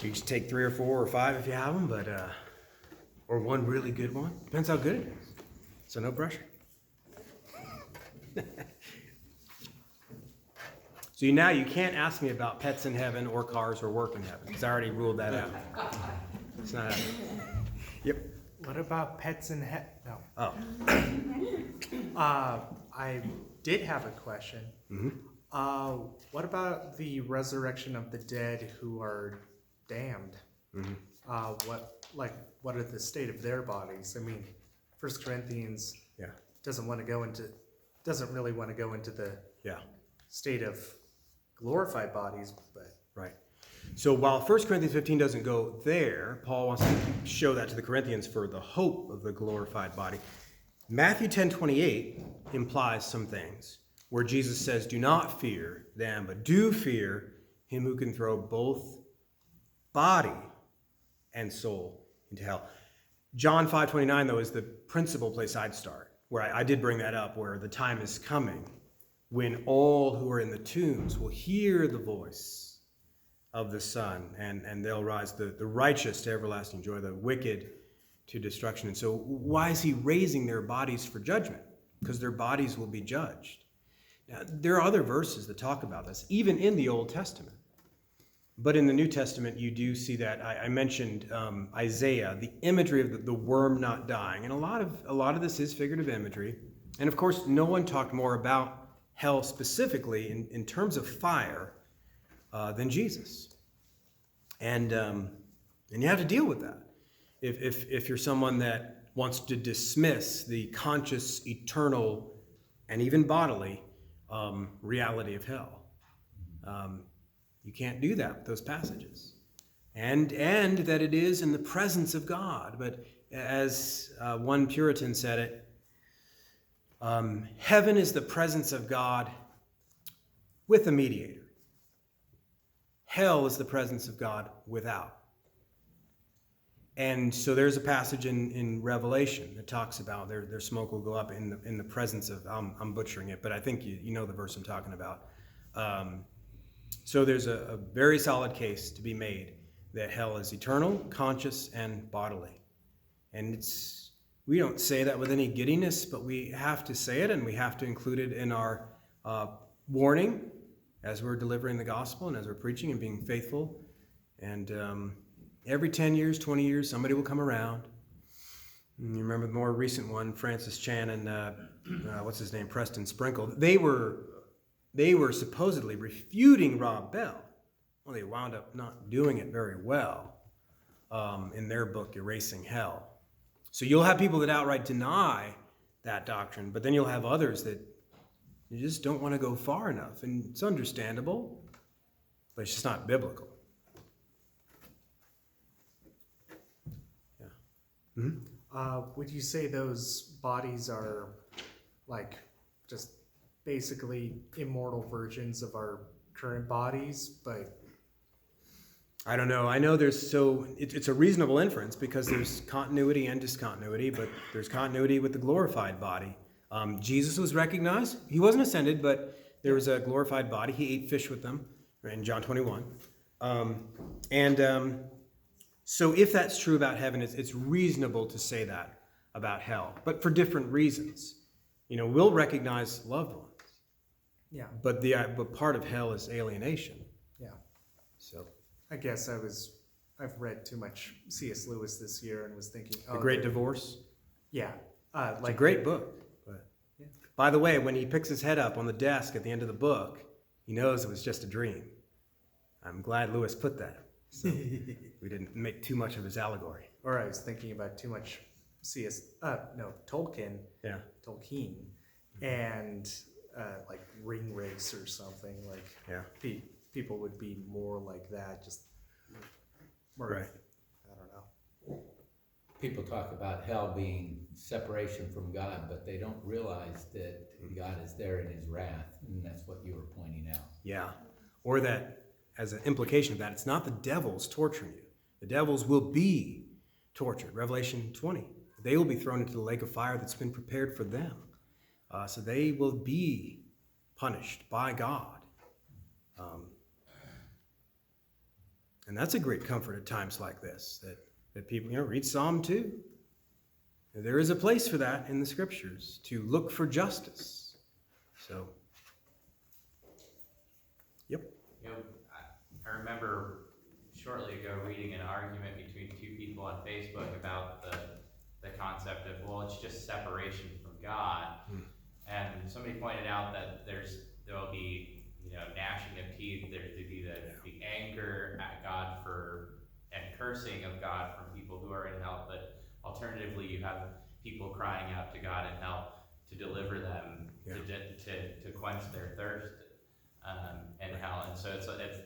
You just take 3 or 4 or 5 if you have them, but or one really good one. Depends how good it is. So no pressure. So now you can't ask me about pets in heaven or cars or work in heaven, because I already ruled that out. It's not happening. Yep. What about pets in heaven? No. Oh. I did have a question. Mm-hmm. What about the resurrection of the dead who are damned? Mm-hmm. What are the state of their bodies? I mean, 1 Corinthians Yeah. doesn't really want to go into the Yeah. state of glorified bodies, but Right. So while 1 Corinthians 15 doesn't go there, Paul wants to show that to the Corinthians for the hope of the glorified body. Matthew 10:28 implies some things where Jesus says, do not fear them, but do fear him who can throw both body and soul into hell. John 5:29, though, is the principal place I'd start, where I did bring that up, where the time is coming when all who are in the tombs will hear the voice of the Son, and they'll rise, the righteous to everlasting joy, the wicked to destruction. And so why is he raising their bodies for judgment? Because their bodies will be judged. Now, there are other verses that talk about this, even in the Old Testament. But in the New Testament, you do see that. I mentioned Isaiah, the imagery of the worm not dying. And a lot of this is figurative imagery. And of course, no one talked more about hell specifically in terms of fire than Jesus. And you have to deal with that. If you're someone that wants to dismiss the conscious, eternal, and even bodily reality of hell. You can't do that with those passages. And that it is in the presence of God. But as one Puritan said it, heaven is the presence of God with a mediator. Hell is the presence of God without. And so there's a passage in Revelation that talks about their smoke will go up in the presence of, I'm butchering it, but I think you know the verse I'm talking about. So there's a very solid case to be made that hell is eternal, conscious, and bodily. And we don't say that with any giddiness, but we have to say it, and we have to include it in our warning as we're delivering the gospel and as we're preaching and being faithful. And every 10 years, 20 years, somebody will come around. And you remember the more recent one, Francis Chan and what's his name, Preston Sprinkle. They were supposedly refuting Rob Bell. Well, they wound up not doing it very well in their book, Erasing Hell. So you'll have people that outright deny that doctrine, but then you'll have others that you just don't want to go far enough. And it's understandable, but it's just not biblical. Yeah. Mm-hmm. Would you say those bodies are like just basically immortal versions of our current bodies, but I don't know. I know it's a reasonable inference because there's continuity and discontinuity, but there's continuity with the glorified body. Jesus was recognized. He wasn't ascended, but there was a glorified body. He ate fish with them in John 21. So if that's true about heaven, it's reasonable to say that about hell, but for different reasons. We'll recognize loved ones. yeah, But part of hell is alienation. yeah. So I guess I've read too much C.S. Lewis this year and was thinking, The Great Divorce. Yeah, It's a great book. But Yeah. by the way, when he picks his head up on the desk at the end of the book, he knows it was just a dream. I'm glad Lewis put that, so we didn't make too much of his allegory. Or I was thinking about too much Tolkien. Yeah. Tolkien, and like Ring Race or something. Like Yeah. People would be more like that, just more. Right. I don't know. People talk about hell being separation from God, but they don't realize that God is there in his wrath, and that's what you were pointing out. Yeah. Or that, as an implication of that, it's not the devils torturing you. The devils will be tortured. Revelation 20. They will be thrown into the lake of fire that's been prepared for them. So they will be punished by God. And that's a great comfort at times like this, that people, read Psalm 2. There is a place for that in the scriptures, to look for justice. So, yep. I remember shortly ago reading an argument between two people on Facebook about the concept of, well, it's just separation from God. And somebody pointed out that there'll be, gnashing of teeth, there'll be the anger at God and cursing of God from people who are in hell, but alternatively you have people crying out to God in hell to deliver them, to quench their thirst in hell. And so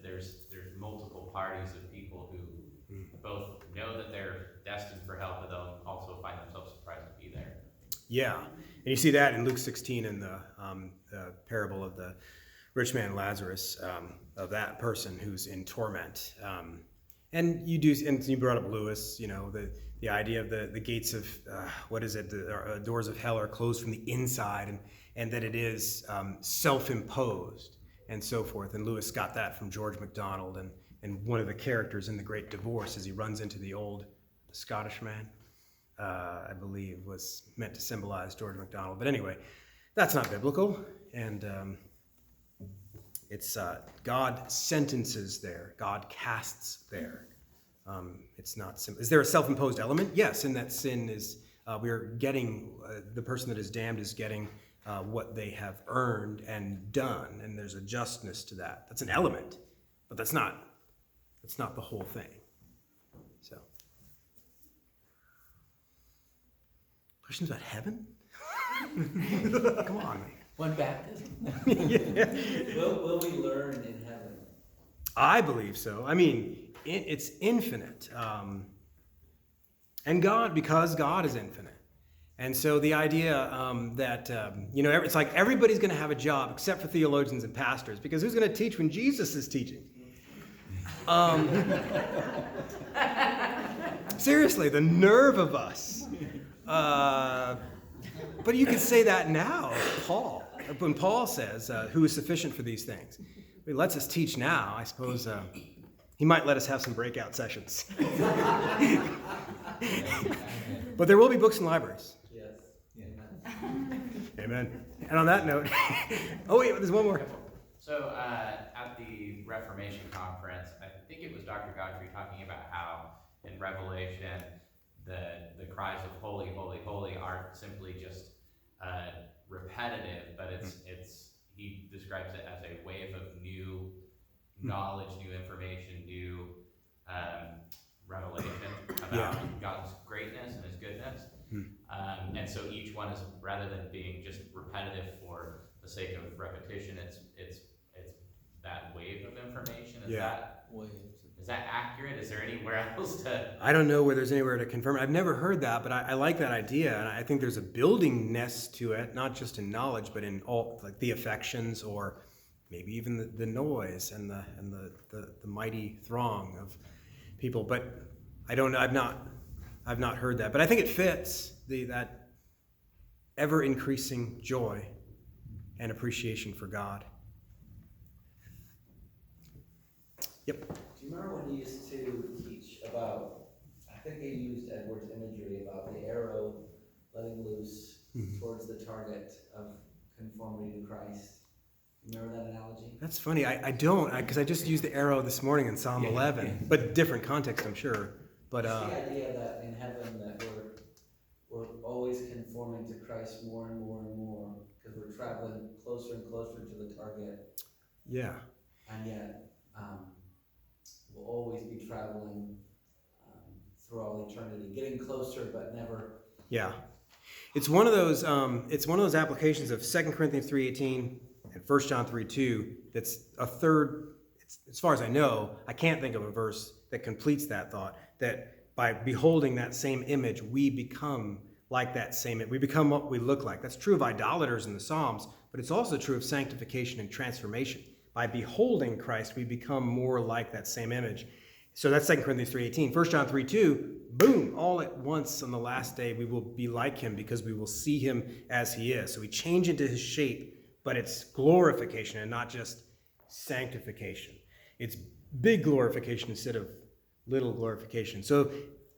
there's multiple parties of people who both know that they're destined for hell, but they'll also find themselves surprised to be there. Yeah, and you see that in Luke 16 in the parable of the rich man Lazarus, of that person who's in torment. And you brought up Lewis, the idea of the gates of, the doors of hell are closed from the inside, and that it is self-imposed and so forth. And Lewis got that from George MacDonald, and one of the characters in The Great Divorce, as he runs into the old Scottish man, I believe, was meant to symbolize George MacDonald. But anyway, that's not biblical, and it's God sentences there, God casts there. It's not simple. Is there a self-imposed element? Yes, in that sin is we're getting the person that is damned is getting what they have earned and done, and there's a justness to that. That's an element, but that's not the whole thing. So, questions about heaven? Come on. One baptism? Will we learn in heaven? I believe so. I mean, it's infinite. And because God is infinite. And so the idea that, it's like everybody's going to have a job except for theologians and pastors, because who's going to teach when Jesus is teaching? Seriously, the nerve of us. But you could say that now, Paul. When Paul says, who is sufficient for these things? He lets us teach now. I suppose he might let us have some breakout sessions. But there will be books in libraries. Yes. Amen. And on that note, oh wait, there's one more. So at the Reformation Conference, I think it was Dr. Godfrey talking about how in Revelation the cries of holy, holy, holy aren't simply just repetitive, but he describes it as a wave of new knowledge, new information, new revelation about God's greatness and his goodness. And so each one is, rather than being just repetitive for the sake of repetition, it's that wave of information. Is that accurate? Is there anywhere else to? I don't know where there's anywhere to confirm it. I've never heard that, but I like that idea, and I think there's a buildingness to it, not just in knowledge, but in all, like the affections, or maybe even the noise and the mighty throng of people. But I don't know. I've not heard that, but I think it fits that ever increasing joy and appreciation for God. Yep. Do you remember when he used to teach about, I think he used Edwards' imagery about the arrow letting loose towards the target of conformity to Christ? Remember that analogy? That's funny. I don't, because I just used the arrow this morning in Psalm 11, but different context, I'm sure. But it's the idea that in heaven that we're always conforming to Christ more and more and more, because we're traveling closer and closer to the target. Yeah. And yet, we'll always be traveling through all eternity, getting closer but never. Yeah. It's one of those applications of 2 Corinthians 3:18 and 1 John 3:2 that's a third, as far as I know, I can't think of a verse that completes that thought, that by beholding that same image, we become like that same, we become what we look like. That's true of idolaters in the Psalms, but it's also true of sanctification and transformation. By beholding Christ, we become more like that same image. So that's 2 Corinthians 3:18. 1 John 3:2, boom, all at once on the last day we will be like him because we will see him as he is. So we change into his shape, but it's glorification and not just sanctification. It's big glorification instead of little glorification. So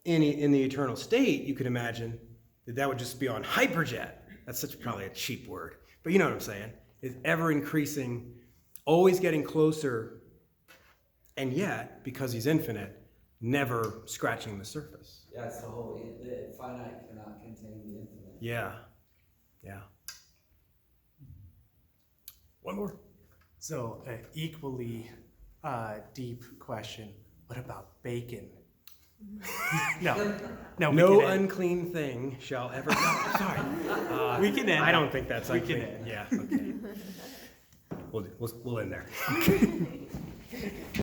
in the eternal state, you could imagine that would just be on hyperjet. That's probably a cheap word, but you know what I'm saying. It's ever increasing, always getting closer, and yet, because he's infinite, never scratching the surface. Yeah, it's the whole, the finite cannot contain the infinite. Yeah. One more. So, an equally deep question. What about bacon? No, we No can end. unclean thing shall ever. No, sorry. We can end. I don't think that's We unclean. can end. Yeah. Okay. We'll end there.